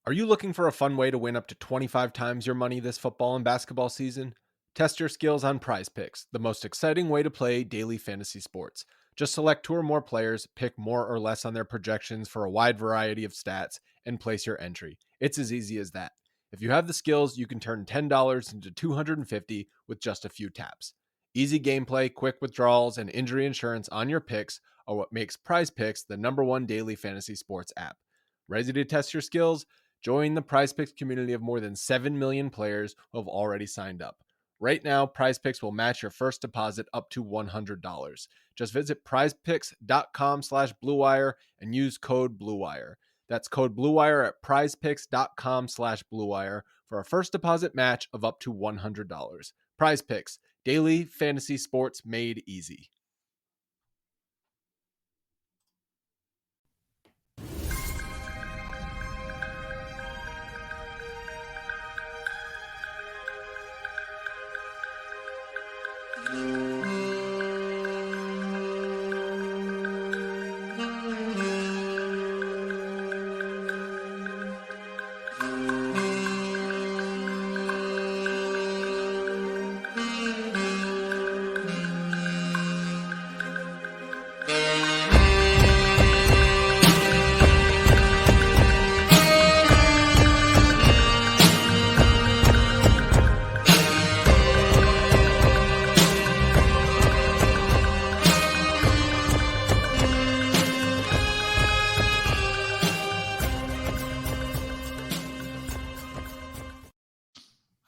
Are you looking for a fun way to win up to 25 times your money this football and basketball season? Test your skills on Prize Picks, the most exciting way to play daily fantasy sports. Just select two or more players, pick more or less on their projections for a wide variety of stats, and place your entry. It's as easy as that. If you have the skills, you can turn $10 into $250 with just a few taps. Easy gameplay, quick withdrawals, and injury insurance on your picks are what makes Prize Picks the #1 daily fantasy sports app. Ready to test your skills? Join the PrizePicks community of more than 7 million players who have already signed up. Right now, PrizePicks will match your first deposit up to $100. Just visit prizepicks.com/bluewire and use code BLUEWIRE. That's code BLUEWIRE at prizepicks.com/bluewire for a first deposit match of up to $100. PrizePicks, daily fantasy sports made easy.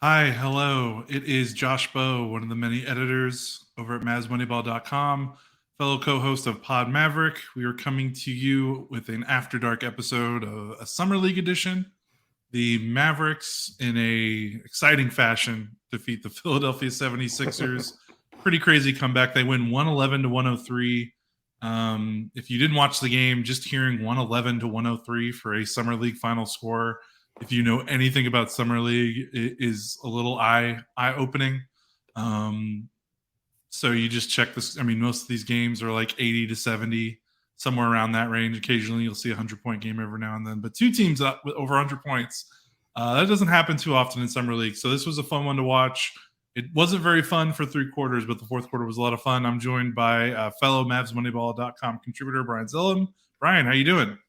Hi, hello. It is Josh Bowe, one of the many editors over at Mavs Moneyball.com, fellow co-host of Pod Maverick. We are coming to you with an After Dark episode of a Summer League edition. The Mavericks, in a exciting fashion, defeat the Philadelphia 76ers. Pretty crazy comeback. They win 111-103. If you didn't watch the game, just hearing 111-103 for a Summer League final score, if you know anything about Summer League, it is a little eye-opening. So you just check this. I mean, most of these games are like 80-70, somewhere around that range. Occasionally you'll see a 100-point game every now and then. But two teams up with over 100 points, that doesn't happen too often in Summer League. So this was a fun one to watch. It wasn't very fun for three quarters, but the fourth quarter was a lot of fun. I'm joined by fellow Mavsmoneyball.com contributor Brian Zilem. Brian, how you doing?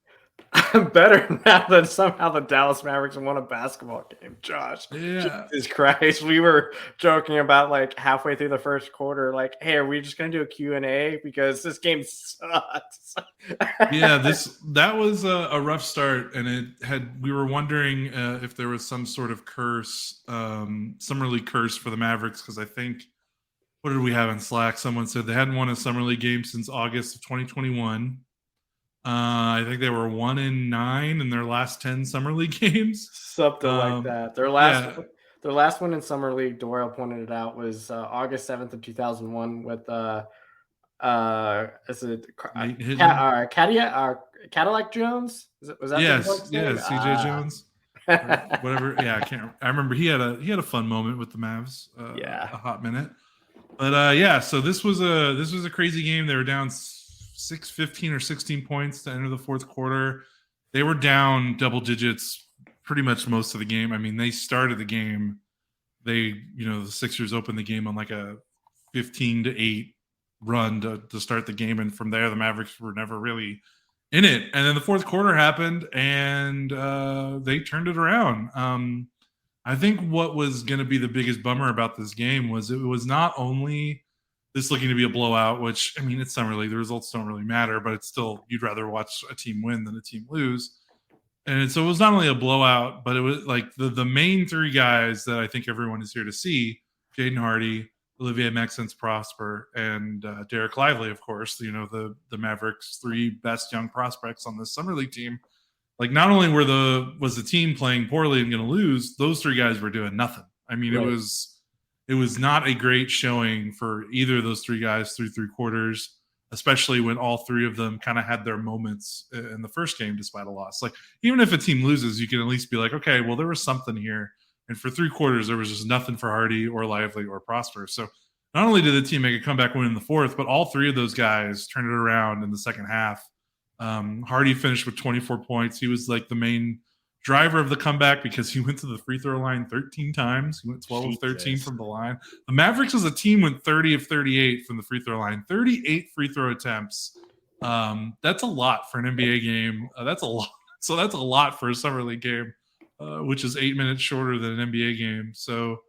I'm better now that somehow the Dallas Mavericks won a basketball game, Josh. Yeah. Jesus Christ. We were joking about like halfway through the first quarter, like, hey, are we just going to do a Q&A because this game sucks? Yeah, that was a rough start, and we were wondering if there was some sort of curse, Summer League curse for the Mavericks, because I think, what did we have in Slack? Someone said they hadn't won a Summer League game since August of 2021. I think they were 1-9 in their last 10 Summer League games. Something like that. Their last one in Summer League, Doyle pointed it out, was August 7th of 2001 with Cadillac Jones? Was that CJ Jones. Whatever. Yeah, I remember he had a fun moment with the Mavs. A hot minute. But so this was a crazy game. They were down 15 or 16 points to enter the fourth quarter. They were down double digits pretty much most of the game. I mean, they started the game. The Sixers opened the game on like a 15-8 run to start the game. And from there, the Mavericks were never really in it. And then the fourth quarter happened and they turned it around. I think what was going to be the biggest bummer about this game was it was not only this looking to be a blowout, which, I mean, it's Summer League. The results don't really matter, but it's still, you'd rather watch a team win than a team lose. And so it was not only a blowout, but it was like the main three guys that I think everyone is here to see, Jaden Hardy, Olivier Maxence Prosper, and Derek Lively, of course, the Mavericks' three best young prospects on this Summer League team. Like, not only was the team playing poorly and going to lose, those three guys were doing nothing. I mean, right. It was not a great showing for either of those three guys through three quarters, especially when all three of them kind of had their moments in the first game despite a loss. Like, even if a team loses, you can at least be like, okay, well, there was something here. And for three quarters, there was just nothing for Hardy or Lively or Prosper. So not only did the team make a comeback win in the fourth, but all three of those guys turned it around in the second half. Hardy finished with 24 points. He was like the main driver of the comeback because he went to the free throw line 13 times. He went 12 of 13 from the line. The Mavericks as a team went 30 of 38 from the free throw line, 38 free throw attempts. That's a lot for an NBA game. That's a lot. So that's a lot for a summer league game, which is 8 minutes shorter than an NBA game. So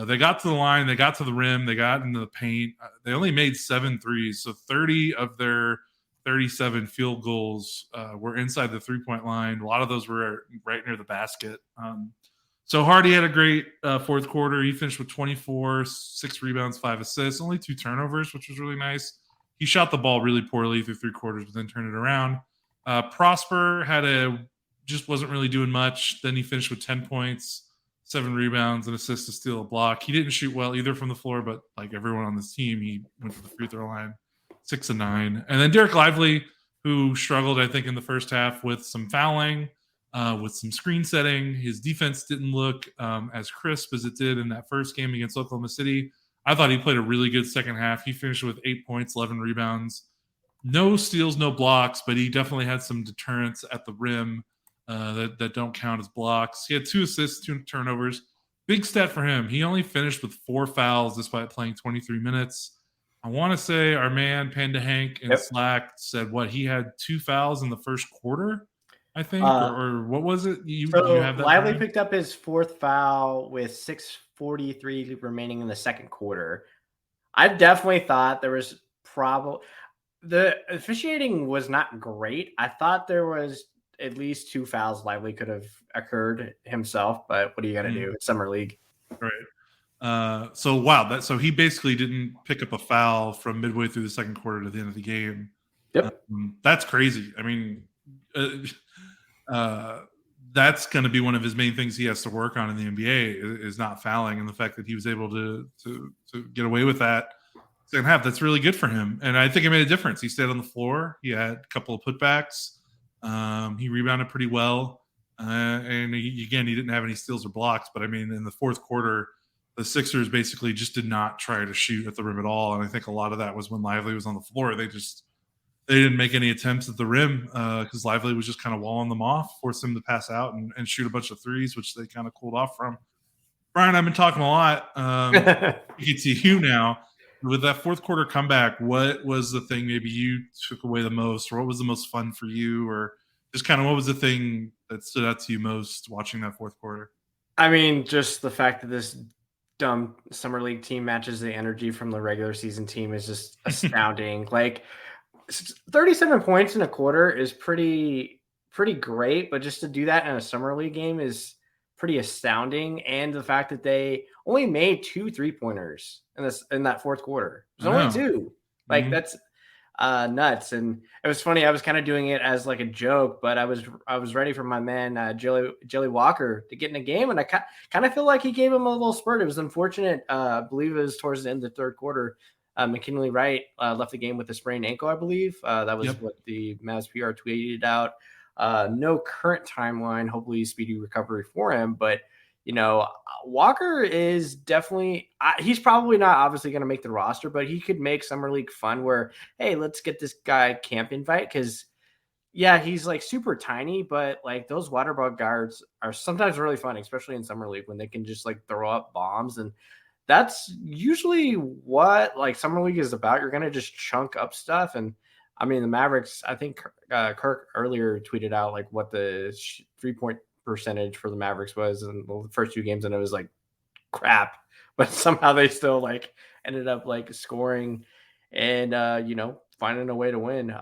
they got to the line, they got to the rim, they got into the paint. They only made 7 threes. So 30 of their 37 field goals were inside the 3-point line. A lot of those were right near the basket. So Hardy had a great fourth quarter. He finished with 24, 6 rebounds, 5 assists, only 2 turnovers, which was really nice. He shot the ball really poorly through 3 quarters, but then turned it around. Prosper just wasn't really doing much. Then he finished with 10 points, 7 rebounds, an assist, to steal a block. He didn't shoot well either from the floor, but like everyone on this team, he went to the free throw line, 6 of 9. And then Derek Lively, who struggled, I think, in the first half with some fouling, with some screen setting. His defense didn't look as crisp as it did in that first game against Oklahoma City. I thought he played a really good second half. He finished with 8 points, 11 rebounds. No steals, no blocks, but he definitely had some deterrence at the rim that don't count as blocks. He had 2 assists, 2 turnovers. Big stat for him. He only finished with 4 fouls despite playing 23 minutes. I want to say our man Panda Hank in Slack said he had 2 fouls in the first quarter, I think, or what was it? You have that Lively picked up his 4th foul with 6:43 remaining in the second quarter. I definitely thought there was the officiating was not great. I thought there was at least 2 fouls Lively could have occurred himself, but what are you going to do? It's summer league. Right. So he basically didn't pick up a foul from midway through the second quarter to the end of the game. Yep. That's crazy. I mean, that's going to be one of his main things he has to work on in the NBA is not fouling, and the fact that he was able to get away with that second half, that's really good for him. And I think it made a difference. He stayed on the floor. He had a couple of putbacks. He rebounded pretty well. And he didn't have any steals or blocks. But, I mean, in the fourth quarter, the Sixers basically just did not try to shoot at the rim at all. And I think a lot of that was when Lively was on the floor. They didn't make any attempts at the rim because Lively was just kind of walling them off, forced them to pass out and shoot a bunch of threes, which they kind of cooled off from. Brian, I've been talking a lot. You can see you now. With that fourth quarter comeback, what was the thing maybe you took away the most, or what was the most fun for you, or just kind of what was the thing that stood out to you most watching that fourth quarter? I mean, just the fact that this dumb summer league team matches the energy from the regular season team is just astounding. Like 37 points in a quarter is pretty great, but just to do that in a summer league game is pretty astounding. And the fact that they only made 2 3-pointers in that fourth quarter. There's only 2. Like that's nuts. And it was funny. I was kind of doing it as like a joke, but I was ready for my man Jelly Walker to get in a game, and I kind of feel like he gave him a little spurt. It was unfortunate. I believe it was towards the end of the third quarter. McKinley Wright left the game with a sprained ankle, I believe. That was what the Mavs PR tweeted out. No current timeline. Hopefully, speedy recovery for him. But Walker is definitely. He's probably not obviously going to make the roster, but he could make summer league fun. Where hey, let's get this guy camp invite because. Yeah, he's like super tiny, but like those water bug guards are sometimes really fun, especially in summer league when they can just like throw up bombs. And that's usually what like summer league is about. You're going to just chunk up stuff. And I mean, the Mavericks, I think Kirk earlier tweeted out like what the 3-point percentage for the Mavericks was in the first 2 games. And it was like crap, but somehow they still like ended up like scoring and, finding a way to win.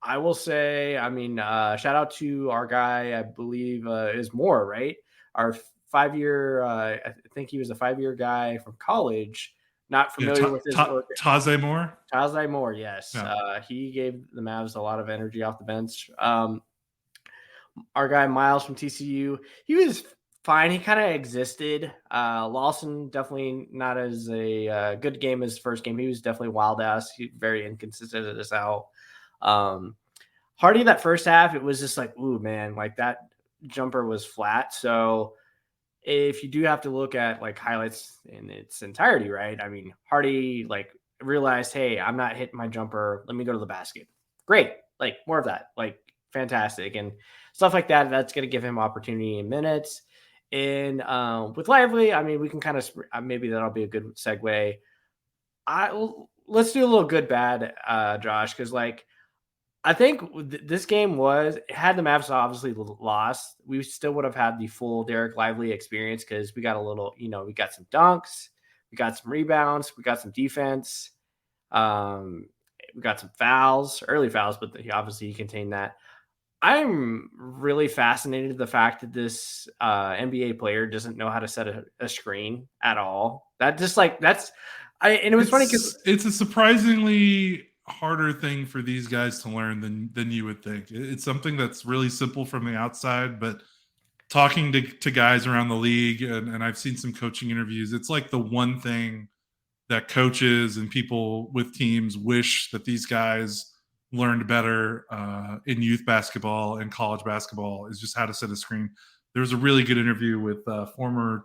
I will say, I mean, shout out to our guy, I believe is Moore, right? Our 5-year, I think he was a 5-year guy from college. Not familiar with his work. Taze Moore? Taze Moore, yes. Yeah. He gave the Mavs a lot of energy off the bench. Our guy Miles from TCU, he was fine. He kind of existed. Lawson, definitely not as a good game as first game. He was definitely wild ass. He very inconsistent as hell. Hardy, that first half, it was just like, ooh, man, like that jumper was flat. So if you do have to look at like highlights in its entirety, right? I mean, Hardy like realized, hey, I'm not hitting my jumper. Let me go to the basket. Great. Like more of that, like fantastic. And stuff like that, that's going to give him opportunity in minutes. And with Lively, I mean, we can kind of maybe that'll be a good segue. Let's do a little good bad, Josh, because like I think this game had the Mavs obviously lost, we still would have had the full Derek Lively experience because we got a little, we got some dunks, we got some rebounds, we got some defense, we got some fouls, early fouls, but obviously he contained that. I'm really fascinated with the fact that this NBA player doesn't know how to set a screen at all. That just like and it was funny because it's a surprisingly harder thing for these guys to learn than you would think. It's something that's really simple from the outside, but talking to guys around the league, and I've seen some coaching interviews, it's like the one thing that coaches and people with teams wish that these guys learned better in youth basketball and college basketball is just how to set a screen. There was a really good interview with former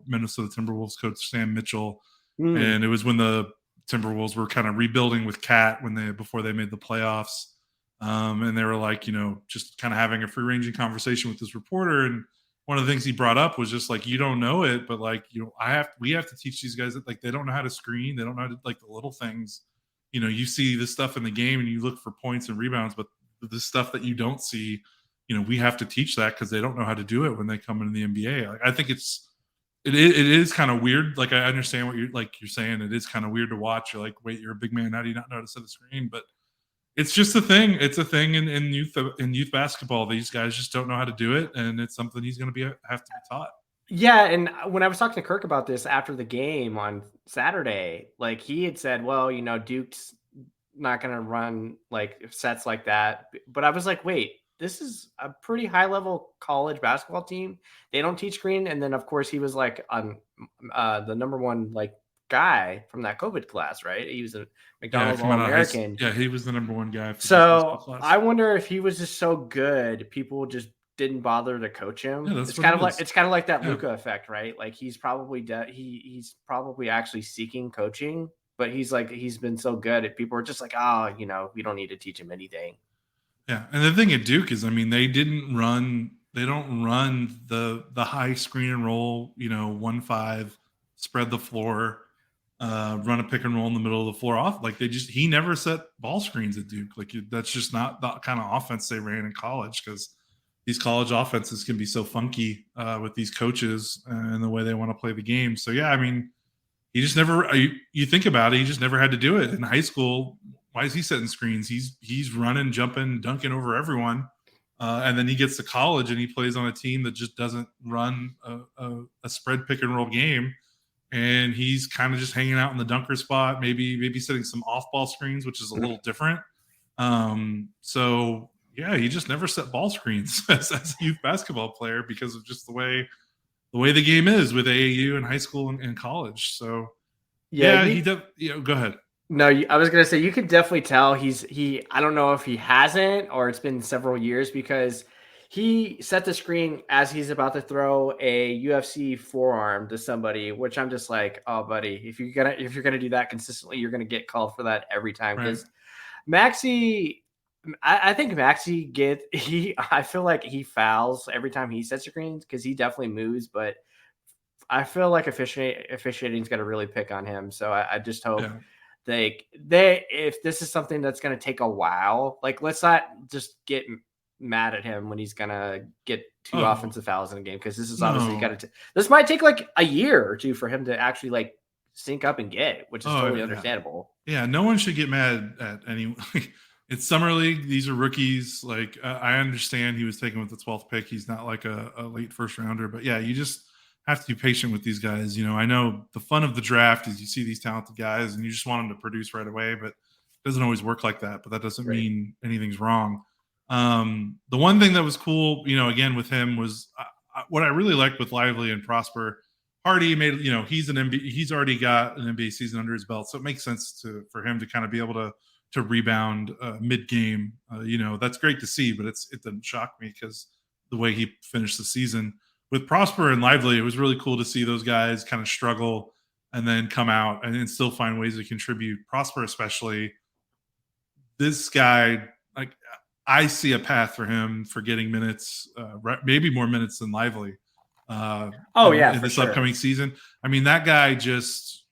Minnesota Timberwolves coach Sam Mitchell, and it was when the Timberwolves were kind of rebuilding with Cat before they made the playoffs, and they were like, just kind of having a free-ranging conversation with this reporter, and one of the things he brought up was just like, you don't know it, but like, we have to teach these guys that like they don't know how to screen, they don't know how to, like, the little things. You see this stuff in the game and you look for points and rebounds, but the stuff that you don't see, we have to teach that because they don't know how to do it when they come into the NBA. Like, I think it is kind of weird. Like, I understand what you're saying. It is kind of weird to watch. You're like, wait, you're a big man. How do you not know how to set a screen? But it's just a thing. It's a thing in youth basketball. These guys just don't know how to do it, and it's something he's going to have to be taught. Yeah, and when I was talking to Kirk about this after the game on Saturday, like he had said, well, Duke's not going to run like sets like that. But I was like, wait, this is a pretty high level college basketball team. They don't teach screen. And then of course he was like on the number one like guy from that COVID class, right? He was a McDonald's All-American. Yeah, he was the number one guy. So I wonder if he was just so good, people just didn't bother to coach him. Yeah, it's kind of like that Luka effect, right? Like he's probably he's probably actually seeking coaching, but he's been so good at people are just like, we don't need to teach him anything. Yeah, and the thing at Duke is, I mean, they don't run the high screen and roll, 1-5, spread the floor, run a pick and roll in the middle of the floor off. Like he never set ball screens at Duke. Like that's just not the kind of offense they ran in college, because these college offenses can be so funky with these coaches and the way they want to play the game. So yeah, I mean, he just never. You think about it, he just never had to do it in high school. Why is he setting screens? He's running, jumping, dunking over everyone, and then he gets to college and he plays on a team that just doesn't run a spread pick and roll game, and he's kind of just hanging out in the dunker spot, maybe setting some off ball screens, which is a little different. So. Yeah, he just never set ball screens as a youth basketball player because of just the way the game is with AAU and high school and college. So go ahead. No, I was gonna say you could definitely tell I don't know if he hasn't or it's been several years, because he set the screen as he's about to throw a UFC forearm to somebody, which I'm just like, oh buddy, if you're gonna do that consistently, you're gonna get called for that every time. Because Maxey, I think Maxey I feel like he fouls every time he sets screens because he definitely moves, but I feel like officiating's got to really pick on him. So I just hope if this is something that's going to take a while, like let's not just get mad at him when he's going to get two offensive fouls in a game, because this is obviously this might take like a year or two for him to actually like sync up and get, which is totally understandable. Yeah, no one should get mad at anyone. It's summer league. These are rookies. Like I understand he was taken with the 12th pick. He's not like a late first rounder, but yeah, you just have to be patient with these guys. I know the fun of the draft is you see these talented guys and you just want them to produce right away, but it doesn't always work like that. But that doesn't mean anything's wrong. The one thing that was cool, again with him was what I really liked with Lively and Prosper. Hardy made, he's already got an NBA season under his belt, so it makes sense for him to kind of be able to rebound mid-game. That's great to see, but it doesn't shock me because the way he finished the season. With Prosper and Lively, it was really cool to see those guys kind of struggle and then come out and then still find ways to contribute. Prosper especially, this guy, like I see a path for him for getting minutes, maybe more minutes than Lively. In this upcoming season. I mean, that guy just,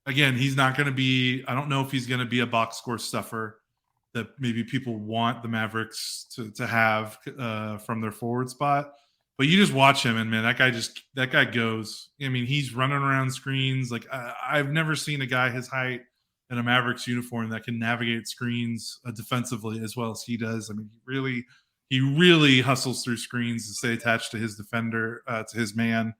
again, he's not going to be, I don't know if he's going to be a box score stuffer that maybe people want the Mavericks to have from their forward spot. But you just watch him, and man, that guy goes. I mean, he's running around screens. Like I've never seen a guy his height in a Mavericks uniform that can navigate screens defensively as well as he does. I mean, he really hustles through screens to stay attached to his defender, to his man.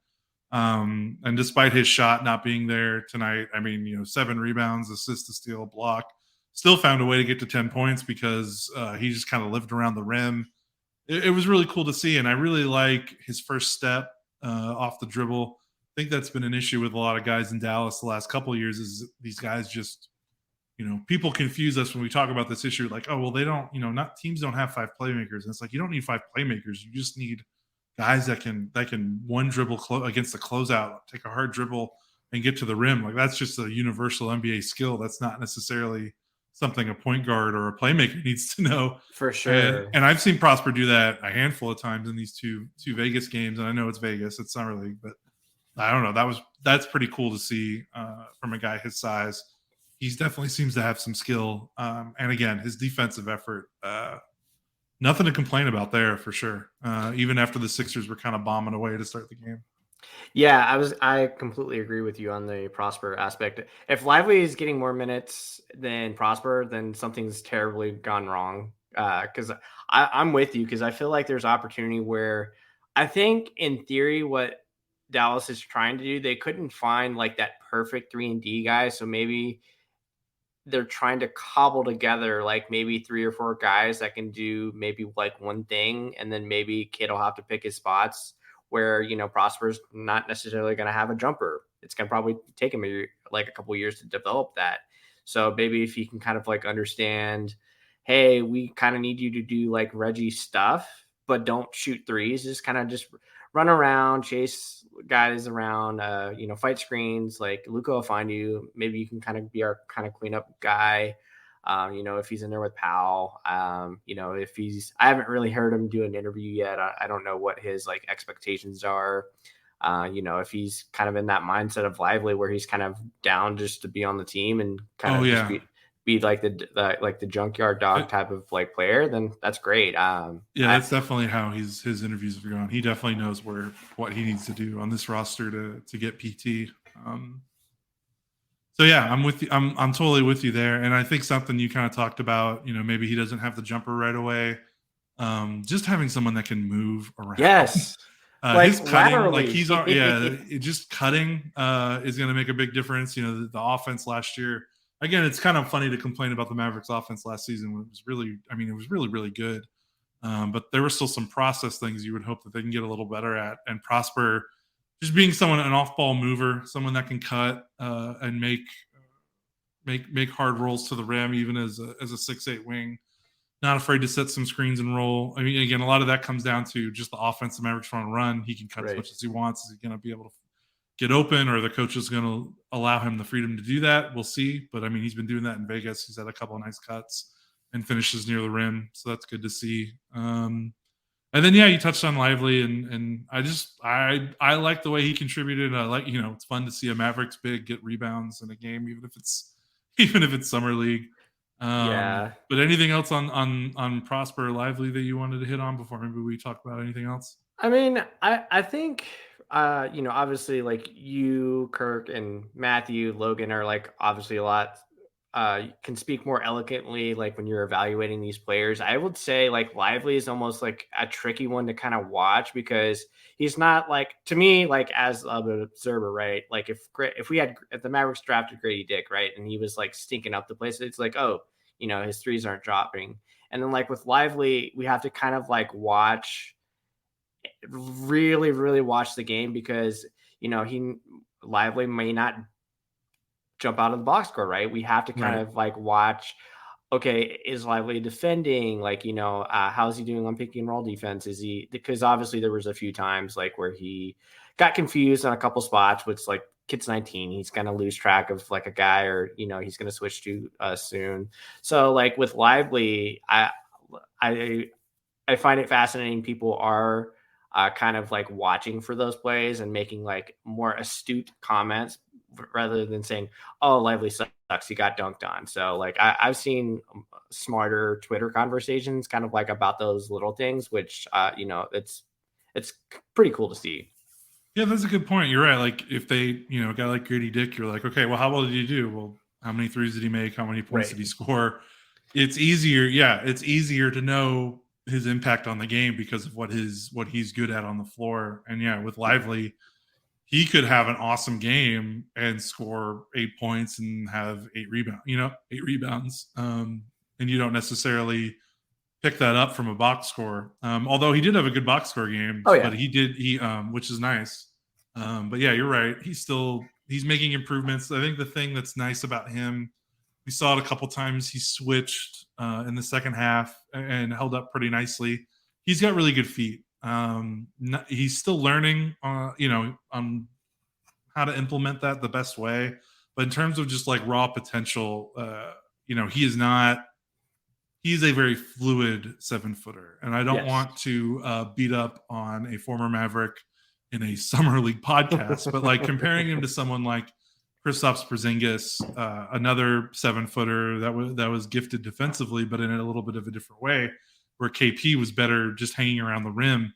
And despite his shot not being there tonight, I mean, 7 rebounds, assist, a steal, block, still found a way to get to 10 points because he just kind of lived around the rim. It was really cool to see, and I really like his first step off the dribble. I think that's been an issue with a lot of guys in Dallas the last couple of years is these guys just, people confuse us when we talk about this issue. Like, oh, well, they don't, teams don't have 5 playmakers. And it's like, you don't need 5 playmakers. You just need guys that can one dribble against the closeout, take a hard dribble and get to the rim. Like that's just a universal NBA skill. That's not necessarily something a point guard or a playmaker needs to know. For sure. And I've seen Prosper do that a handful of times in these two Vegas games. And I know it's Vegas, it's Summer League, but I don't know. That's pretty cool to see from a guy his size. He definitely seems to have some skill. And again, his defensive effort, nothing to complain about there for sure. Even after the Sixers were kind of bombing away to start the game. Yeah, I completely agree with you on the Prosper aspect. If Lively is getting more minutes than Prosper, then something's terribly gone wrong. Because I'm with you, because I feel like there's opportunity where I think in theory what Dallas is trying to do, they couldn't find like that perfect 3-and-D guy. So maybe they're trying to cobble together like maybe 3 or 4 guys that can do maybe like one thing, and then maybe Kid will have to pick his spots where, Prosper's not necessarily going to have a jumper. It's going to probably take him a couple of years to develop that. So maybe if he can kind of like understand, hey, we kind of need you to do like Reggie stuff, but don't shoot threes. Just kind of just run around, chase guys around, fight screens. Like Luka will find you. Maybe you can kind of be our kind of cleanup guy. If he's in there with Powell, if I haven't really heard him do an interview yet. I don't know what his like expectations are. If he's kind of in that mindset of Lively where he's kind of down just to be on the team and kind of just be like the junkyard dog type of like player, then that's great. That's definitely how his interviews have gone. He definitely knows what he needs to do on this roster to get PT. So yeah, I'm with you. I'm totally with you there. And I think something you kind of talked about, maybe he doesn't have the jumper right away. Just having someone that can move around. Yes. His cutting, like just cutting is going to make a big difference. The offense last year, again, it's kind of funny to complain about the Mavericks offense last season when it was really, really good. But there were still some process things you would hope that they can get a little better at. And Prosper, just being an off-ball mover, someone that can cut and make hard rolls to the rim, even as a 6'8" wing. Not afraid to set some screens and roll. I mean, again, a lot of that comes down to just the offense the Mavericks want to run. He can cut as much as he wants. Is he going to be able to get open, or the coach is going to allow him the freedom to do that? We'll see. But, I mean, he's been doing that in Vegas. He's had a couple of nice cuts and finishes near the rim. So that's good to see. And then, you touched on Lively, and I like the way he contributed. I like, it's fun to see a Mavericks big get rebounds in a game, even if it's Summer League. But anything else on Prosper or Lively that you wanted to hit on before maybe we talk about anything else? I mean, I think, obviously like you, Kirk, and Matthew, Logan are like obviously a lot can speak more eloquently like when you're evaluating these players. I would say like Lively is almost like a tricky one to kind of watch because he's not like, to me, like as an observer, right? Like if the Mavericks drafted Grady Dick, right, and he was like stinking up the place, it's like, oh, his threes aren't dropping. And then like with Lively, we have to kind of like really, really watch the game because Lively may not jump out of the box score, right? We have to kind of like watch, okay, is Lively defending? Like, how's he doing on pick and roll defense? Because obviously there was a few times like where he got confused on a couple spots, which like kid's 19, he's going to lose track of like a guy or, he's going to switch to soon. So like with Lively, I find it fascinating. People are kind of like watching for those plays and making like more astute comments rather than saying, "Oh, Lively sucks, he got dunked on." So like I've seen smarter Twitter conversations kind of like about those little things, which it's pretty cool to see. Yeah, that's a good point. You're right. Like if they, a guy like Grady Dick, you're like, okay, well, how well did he do? Well, how many threes did he make? How many points did he score? It's easier. Yeah, it's easier to know his impact on the game because of what he's good at on the floor. And yeah, with Lively, he could have an awesome game and score 8 points and have 8 rebounds. And you don't necessarily pick that up from a box score. Although he did have a good box score game, but which is nice. But yeah, you're right. He's making improvements. I think the thing that's nice about him, we saw it a couple times. He switched in the second half and held up pretty nicely. He's got really good feet. He's still learning, on how to implement that the best way. But in terms of just like raw potential, he is not. He's a very fluid 7-footer, and I don't want to beat up on a former Maverick in a summer league podcast, but like comparing him to someone like Kristaps Porzingis, another 7-footer that was gifted defensively, but in a little bit of a different way, where KP was better just hanging around the rim.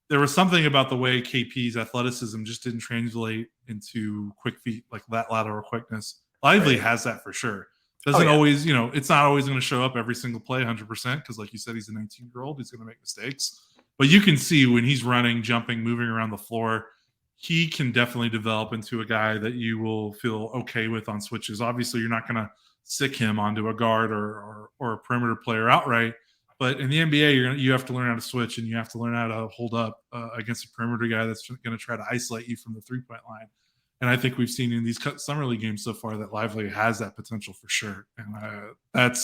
There was something about the way KP's athleticism just didn't translate into quick feet, like that lateral quickness. Lively has that for sure. Doesn't always, it's not always going to show up every single play 100% because, like you said, he's a 19-year-old. He's going to make mistakes. But you can see when he's running, jumping, moving around the floor, he can definitely develop into a guy that you will feel okay with on switches. Obviously, you're not going to stick him onto a guard or a perimeter player outright. But in the NBA, you have to learn how to switch, and you have to learn how to hold up against a perimeter guy that's going to try to isolate you from the three-point line. And I think we've seen in these summer league games so far that Lively has that potential for sure. And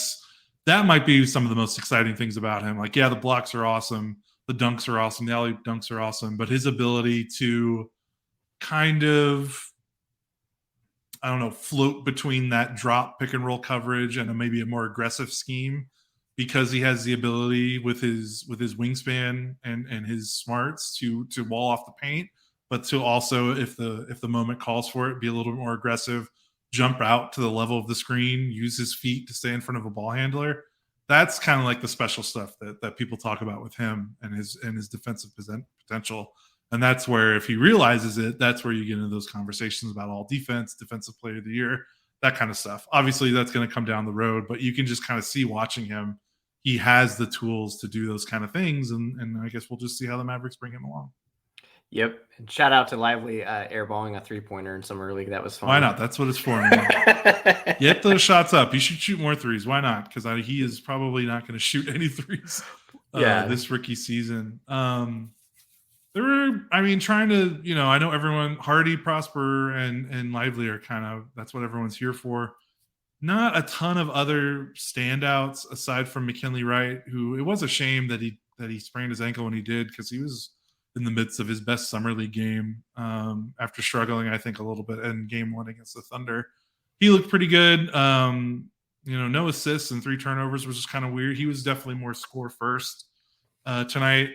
that might be some of the most exciting things about him. Like, yeah, the blocks are awesome. The dunks are awesome. The alley dunks are awesome. But his ability to kind of, I don't know, float between that drop pick and roll coverage and maybe a more aggressive scheme, because he has the ability with his wingspan and his smarts to wall off the paint, but to also, if the moment calls for it, be a little bit more aggressive, jump out to the level of the screen, use his feet to stay in front of a ball handler. That's kind of like the special stuff that people talk about with him and his defensive potential. And that's where, if he realizes it, that's where you get into those conversations about all defense, defensive player of the year, that kind of stuff. Obviously, that's going to come down the road, but you can just kind of see watching him, he has the tools to do those kind of things. And I guess we'll just see how the Mavericks bring him along. Yep. And shout out to Lively airballing a 3-pointer in summer league. That was fun. Why not? That's what it's for. Get those shots up. He should shoot more threes. Why not? Because he is probably not going to shoot any threes this rookie season. Trying to, I know everyone, Hardy, Prosper, and Lively are kind of, that's what everyone's here for. Not a ton of other standouts aside from McKinley Wright, who, it was a shame that he sprained his ankle when he did, because he was in the midst of his best summer league game after struggling, I think, a little bit in game 1 against the Thunder. He looked pretty good. No assists and 3 turnovers, which is kind of weird. He was definitely more score first tonight,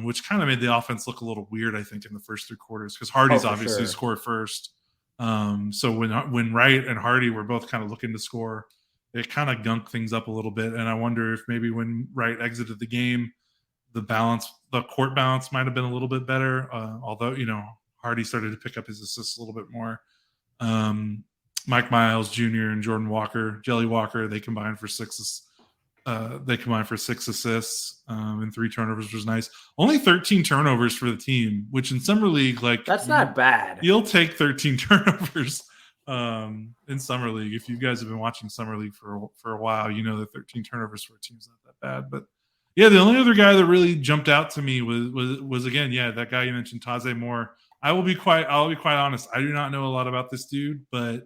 which kind of made the offense look a little weird, I think, in the first 3 quarters, because Hardy's obviously scored first. So when Wright and Hardy were both kind of looking to score, it kind of gunked things up a little bit. And I wonder if maybe when Wright exited the game, the court balance might have been a little bit better. Although, Hardy started to pick up his assists a little bit more. Mike Miles Jr. and Jordan Walker, Jelly Walker, they combined for 6 assists and 3 turnovers, which was nice. Only 13 turnovers for the team, which in summer league, that's not bad. You'll take 13 turnovers in summer league. If you guys have been watching summer league for a while, you know that 13 turnovers for a team is not that bad. But yeah, the only other guy that really jumped out to me was again, that guy you mentioned, Taze Moore. I'll be quite honest. I do not know a lot about this dude, but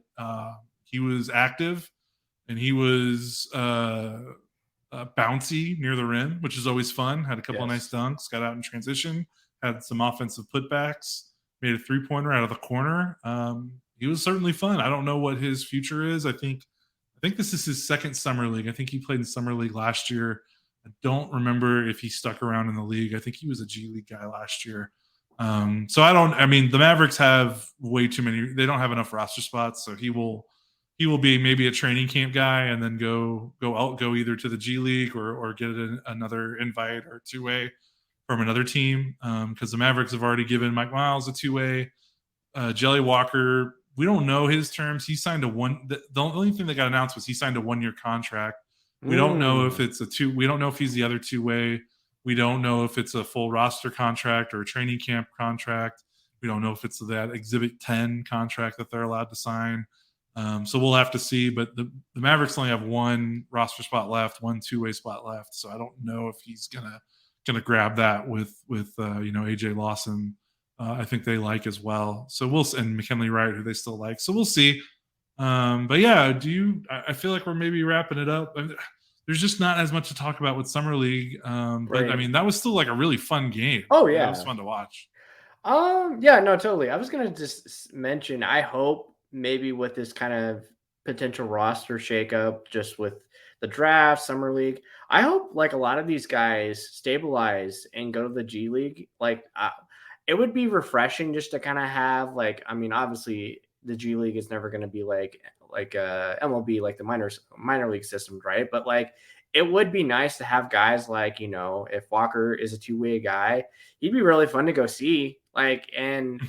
he was active and he was bouncy near the rim, which is always fun. Had a couple of nice dunks, got out in transition, had some offensive putbacks, made a 3-pointer out of the corner. He was certainly fun. I don't know what his future is. I think this is his second summer league. I think he played in summer league last year. I don't remember if he stuck around in the league. I think he was a G League guy last year. The Mavericks have way too many. They don't have enough roster spots, so he will be maybe a training camp guy and then go either to the G League or get another invite or two-way from another team, because the Mavericks have already given Mike Miles a two-way. Jelly Walker, we don't know his terms. He signed the only thing that got announced was he signed a 1-year contract. We don't know if it's we don't know if he's the other two-way. We don't know if it's a full roster contract or a training camp contract. We don't know if it's that Exhibit 10 contract that they're allowed to sign. So we'll have to see. But the Mavericks only have 1 roster spot left, 1 two-way spot left. So I don't know if he's gonna grab that with AJ Lawson. I think they like as well. So and McKinley Wright, who they still like. So we'll see. But yeah, I feel like we're maybe wrapping it up. There's just not as much to talk about with Summer League. But I mean, that was still like a really fun game. Oh yeah. It was fun to watch. Yeah, no, totally. I was going to just mention, I hope maybe with this kind of potential roster shakeup, just with the draft, Summer League, I hope like a lot of these guys stabilize and go to the G League. Like it would be refreshing just to kind of have obviously the G League is never going to be like MLB, like the minor league system, right? But like it would be nice to have guys like, if Walker is a two-way guy, he'd be really fun to go see. Like, and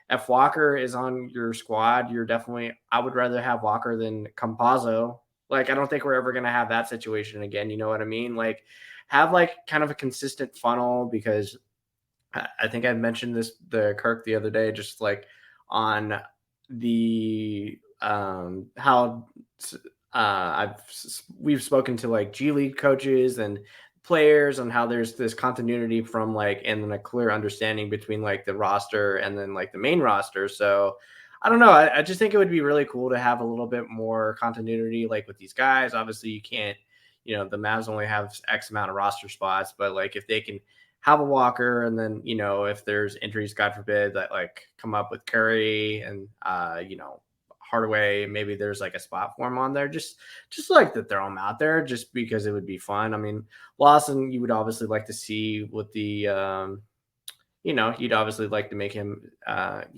if Walker is on your squad, I would rather have Walker than Campazzo. Like, I don't think we're ever going to have that situation again. You know what I mean? Like, have like kind of a consistent funnel, because I think I mentioned the Kirk the other day, just like on the how we've spoken to like G League coaches and players on how there's this continuity from like, and then a clear understanding between like the roster and then like the main roster. So I don't know. I just think it would be really cool to have a little bit more continuity, like with these guys. Obviously you can't, the Mavs only have X amount of roster spots, but like if they can have a Walker, and then, if there's injuries, God forbid, that like come up with Curry and, Hardaway, maybe there's like a spot for him on there, just like to throw him out there just because it would be fun. I mean, Lawson, you would obviously like to see with the, you'd obviously like to make him,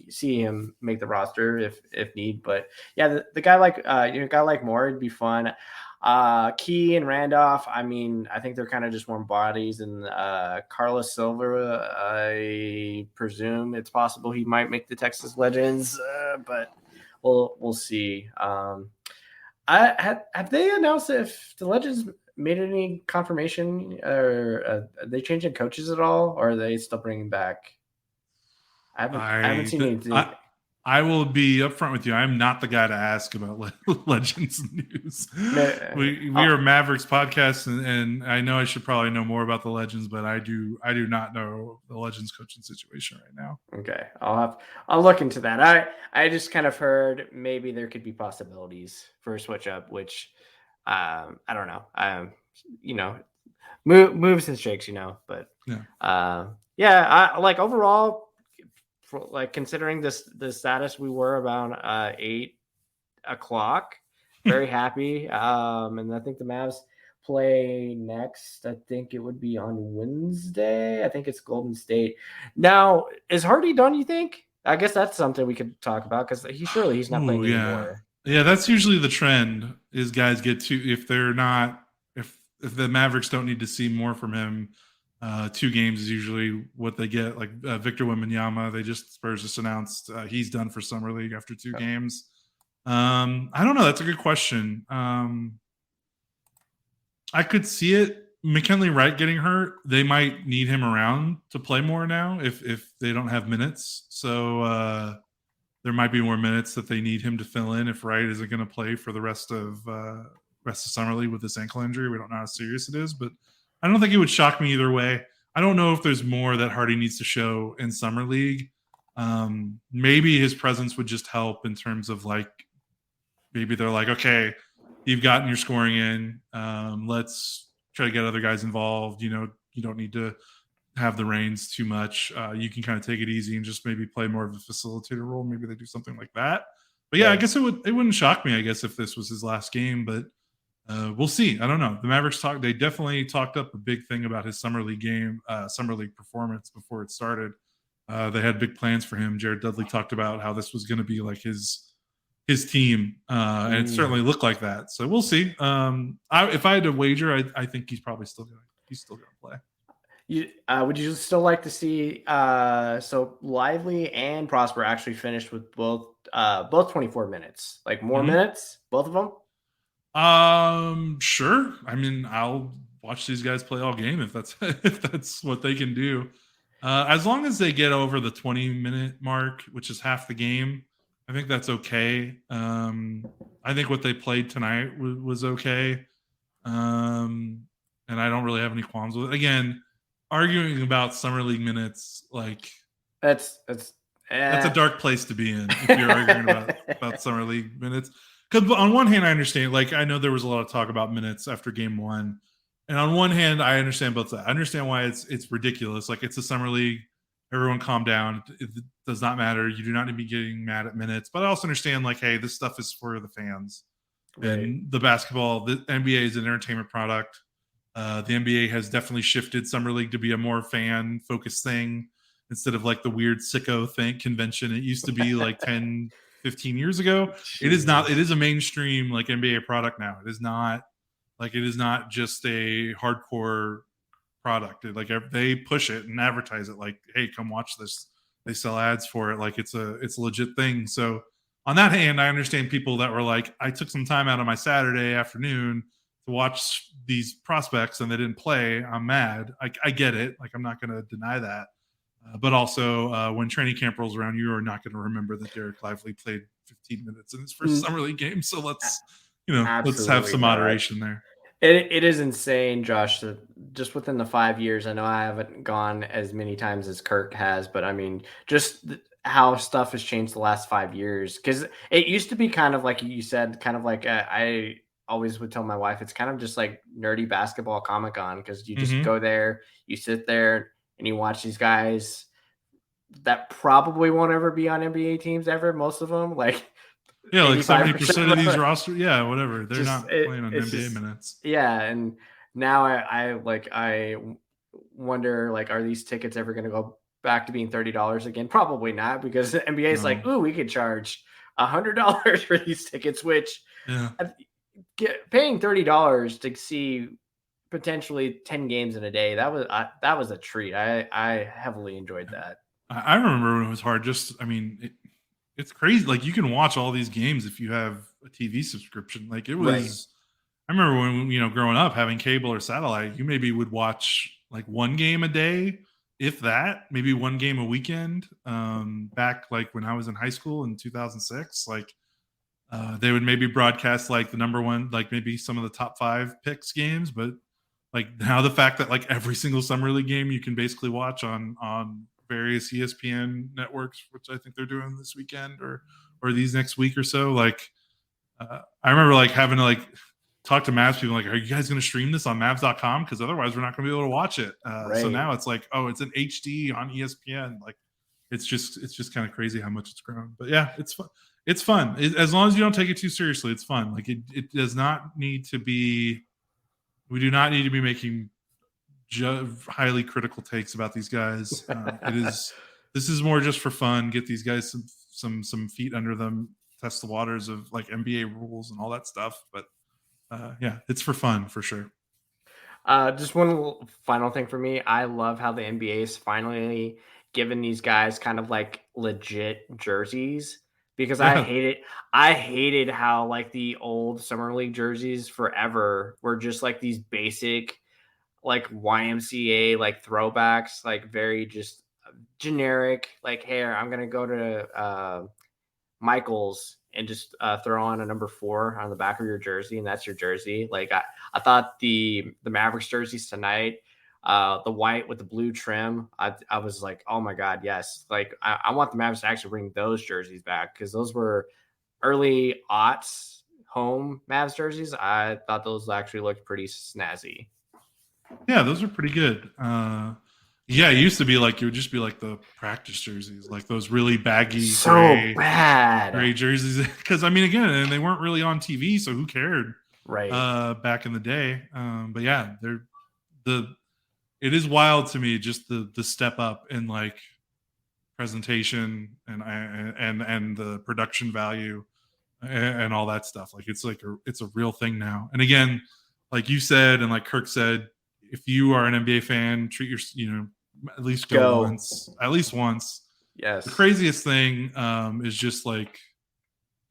see him make the roster if need. But yeah, the guy like, guy like Moore, it'd be fun. Key and Randolph, I mean, I think they're kind of just warm bodies. And Carlos Silva, I presume it's possible he might make the Texas Legends, but we'll see. Have they announced if the Legends made any confirmation, or are they changing coaches at all, or are they still bringing back? I haven't seen anything. I will be upfront with you. I'm not the guy to ask about Legends news. We are Mavericks podcast, and I know I should probably know more about the Legends, but I do not know the Legends coaching situation right now. Okay, I'll look into that. I just kind of heard maybe there could be possibilities for a switch up, which I don't know. Moves and shakes, but I like overall. Like considering the status we were about 8 o'clock, very happy. And I think the Mavs play next. I think it would be on Wednesday. I think it's Golden State. Now, is Hardy done, you think? I guess that's something we could talk about, because he's not playing anymore. Yeah, that's usually the trend, is guys get to, if the Mavericks don't need to see more from him, 2 games is usually what they get. Like Victor Wembanyama, Spurs just announced he's done for Summer League after 2 games. I don't know. That's a good question. I could see it. McKinley Wright getting hurt, they might need him around to play more now if they don't have minutes. So there might be more minutes that they need him to fill in if Wright isn't going to play for the rest of Summer League with this ankle injury. We don't know how serious it is, but I don't think it would shock me either way. I don't know if there's more that Hardy needs to show in Summer League. Maybe his presence would just help in terms of like, maybe they're like, okay, you've gotten your scoring in. Let's try to get other guys involved. You don't need to have the reins too much. You can kind of take it easy and just maybe play more of a facilitator role. Maybe they do something like that. But yeah, I guess it wouldn't shock me, I guess, if this was his last game. But We'll see. I don't know. The Mavericks they definitely talked up a big thing about his summer league performance before it started. They had big plans for him. Jared Dudley talked about how this was going to be like his team, and it certainly looked like that. So we'll see. If I had to wager, I think he's probably still going to play. Would you still like to see so Lively and Prosper actually finished with both 24 minutes, like more minutes, both of them? Sure. I mean, I'll watch these guys play all game if that's what they can do. As long as they get over the 20-minute mark, which is half the game, I think that's okay. I think what they played tonight was okay. And I don't really have any qualms with it. Again, arguing about summer league minutes, like that's a dark place to be in if you're arguing about summer league minutes. Because on one hand, I understand. Like, I know there was a lot of talk about minutes after game one, and on one hand, I understand both sides. I understand why it's ridiculous. Like, it's a summer league. Everyone calm down. It does not matter. You do not need to be getting mad at minutes. But I also understand, like, hey, this stuff is for the fans. Right. And the NBA is an entertainment product. The NBA has definitely shifted summer league to be a more fan-focused thing instead of like the weird sicko convention it used to be like 10, 15 years ago. It is not. It is a mainstream like NBA product now. It is not just a hardcore product. They push it and advertise it like, hey, come watch this. They sell ads for it like it's a legit thing. So on that hand, I understand people that were like, I took some time out of my Saturday afternoon to watch these prospects and they didn't play. I'm mad. I get it. Like, I'm not going to deny that. But also, when training camp rolls around, you are not going to remember that Derek Lively played 15 minutes in his first summer league game. So let's have some moderation there. It is insane, Josh, that just within the 5 years, I know I haven't gone as many times as Kirk has, but I mean, just how stuff has changed the last 5 years. Because it used to be kind of like you said, kind of like I always would tell my wife, it's kind of just like nerdy basketball Comic-Con, because you just go there, you sit there, and you watch these guys that probably won't ever be on NBA teams ever. Most of them, like 70% of these rosters, whatever. They're not playing on NBA minutes. Yeah, and now I wonder, like, are these tickets ever going to go back to being $30 again? Probably not, because the NBA is like, ooh, we could charge $100 for these tickets, which paying $30 to see potentially 10 games in a day, that was a treat. I heavily enjoyed that. I remember when it was hard. It's crazy. Like, you can watch all these games if you have a TV subscription. Like, it was. Right. I remember when growing up, having cable or satellite, you maybe would watch like one game a day, if that. Maybe one game a weekend. Back like when I was in high school in 2006, like. They would maybe broadcast like the number one, like maybe some of the top 5 picks games, but like now the fact that like every single summer league game you can basically watch on various ESPN networks, which I think they're doing this weekend or these next week or so. Like, I remember like having to like talk to Mavs people like, are you guys going to stream this on Mavs.com? Because otherwise we're not going to be able to watch it. Right. So now it's like, oh, it's an HD on ESPN. Like, it's just kind of crazy how much it's grown. But yeah, it's fun. It's fun. As long as you don't take it too seriously, it's fun. Like, it does not need to be. We do not need to be making highly critical takes about these guys. This is more just for fun. Get these guys some feet under them. Test the waters of like NBA rules and all that stuff. But it's for fun for sure. Just one final thing for me. I love how the NBA is finally giving these guys kind of like legit jerseys. Because I hated how like the old summer league jerseys forever were just like these basic like YMCA like throwbacks, like very just generic, like, hey, I'm gonna go to Michael's and just throw on a number 4 on the back of your jersey, and that's your jersey. Like, I thought the Mavericks jerseys tonight, the white with the blue trim, I was like, oh my God, yes. Like, I want the Mavs to actually bring those jerseys back, because those were early aughts home Mavs jerseys. I thought those actually looked pretty snazzy. Yeah, those are pretty good. It used to be like, it would just be like the practice jerseys, like those really baggy gray jerseys. Because I mean, again, and they weren't really on TV, so who cared? right? Back in the day. But yeah, it is wild to me, just the step up in like presentation and the production value and all that stuff. Like it's a real thing now. And again, like you said and like Kirk said, if you are an NBA fan, treat your at least go once, at least once. Yes. The craziest thing is just like,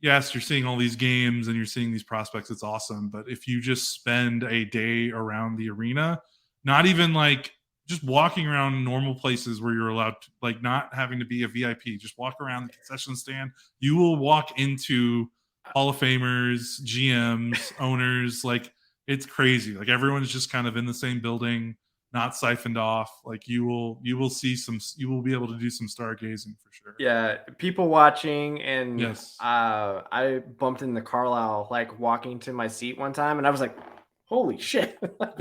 yes, you're seeing all these games and you're seeing these prospects. It's awesome. But if you just spend a day around the arena, not even like just walking around normal places where you're allowed to, like not having to be a VIP, just walk around the concession stand, you will walk into Hall of Famers, GMs, owners. Like it's crazy. Like everyone's just kind of in the same building, not siphoned off. Like you will be able to do some stargazing for sure. Yeah, people watching, and yes, I bumped into Carlisle like walking to my seat one time, and I was like, "Holy shit!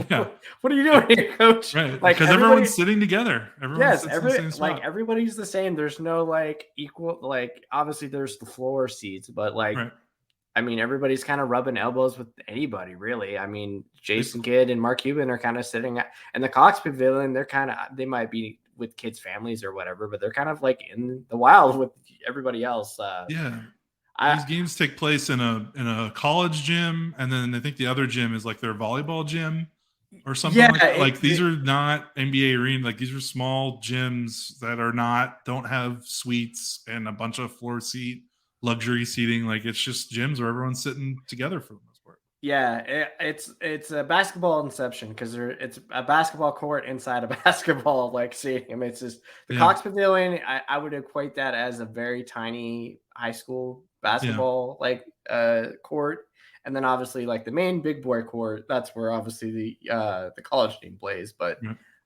Yeah. What are you doing here, coach?" Right, like because everyone's sitting together. Everybody's the same. There's no like equal. Like obviously, there's the floor seats, but like. Right. I mean, everybody's kind of rubbing elbows with anybody, really. I mean, Jason Kidd and Mark Cuban are kind of sitting in the Cox Pavilion. They might be with kids' families or whatever, but they're kind of like in the wild with everybody else. These games take place in a college gym, and then I think the other gym is like their volleyball gym or something. These are not NBA arena. Like these are small gyms that don't have suites and a bunch of floor seat luxury seating. Like it's just gyms where everyone's sitting together for the most part. Yeah, it's a basketball inception because it's a basketball court inside a basketball like stadium. It's just the Cox Pavilion. I would equate that as a very tiny high school basketball court, and then obviously like the main big boy court. That's where obviously the college team plays. But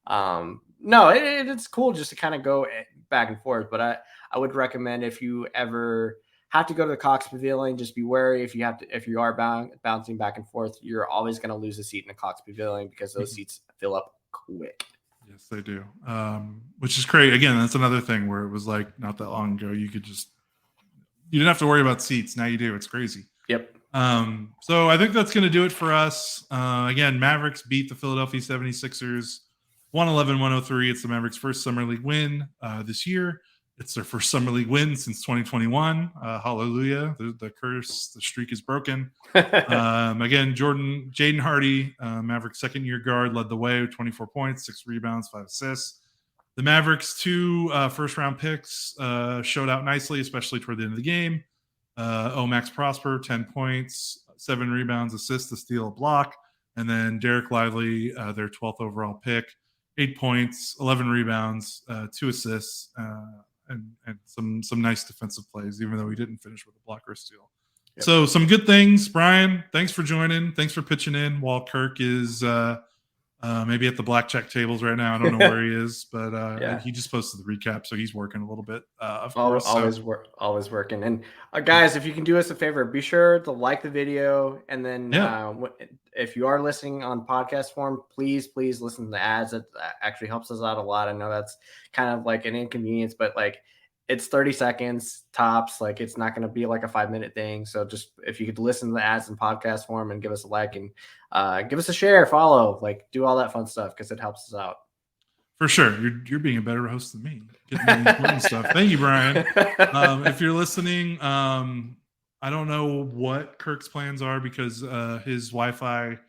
no, it's cool just to kind of go back and forth. But I would recommend if you ever have to go to the Cox Pavilion, just be wary if you are bouncing back and forth, you're always going to lose a seat in the Cox Pavilion because those seats fill up quick. Yes, they do. Which is great. Again, that's another thing where it was like not that long ago, you didn't have to worry about seats. Now you do. It's crazy. Yep. So I think that's going to do it for us. Again, Mavericks beat the Philadelphia 76ers 111-103. It's the Mavericks' first Summer League win this year. It's their first Summer League win since 2021. Hallelujah. The curse, the streak is broken. Again, Jaden Hardy, Mavericks' second-year guard, led the way with 24 points, 6 rebounds, 5 assists. The Mavericks' 2 first-round picks showed out nicely, especially toward the end of the game. Max Prosper, 10 points, 7 rebounds, assists, a steal, a block. And then Derek Lively, their 12th overall pick, 8 points, 11 rebounds, 2 assists, and some nice defensive plays, even though he didn't finish with a block or a steal. Yep. So some good things. Brian, thanks for joining. Thanks for pitching in while Kirk is maybe at the blackjack tables right now. I don't know where he is, but he just posted the recap, so he's working a little bit. Of course, always working. And guys, if you can do us a favor, be sure to like the video, and then if you are listening on podcast form, please listen to the ads. That actually helps us out a lot. I know that's kind of like an inconvenience, but like it's 30 seconds tops. Like it's not going to be like a 5-minute thing. So just if you could listen to the ads in podcast form and give us a like and give us a share, follow, like do all that fun stuff because it helps us out. For sure. You're being a better host than me. Getting me important stuff. Thank you, Brian. If you're listening, I don't know what Kirk's plans are because his Wi-Fi,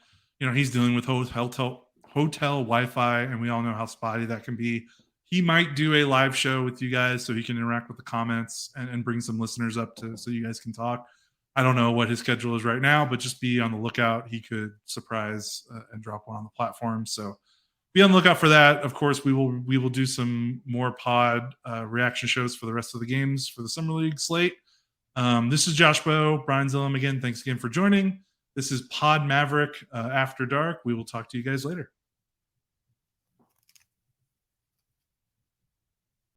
he's dealing with hotel Wi-Fi, and we all know how spotty that can be. He might do a live show with you guys so he can interact with the comments and bring some listeners up so you guys can talk. I don't know what his schedule is right now, but just be on the lookout. He could surprise and drop one on the platform. So be on the lookout for that. Of course, we will do some more pod reaction shows for the rest of the games for the Summer League slate. This is Josh Bowe, Brian Zilem again. Thanks again for joining. This is Pod Maverick After Dark. We will talk to you guys later.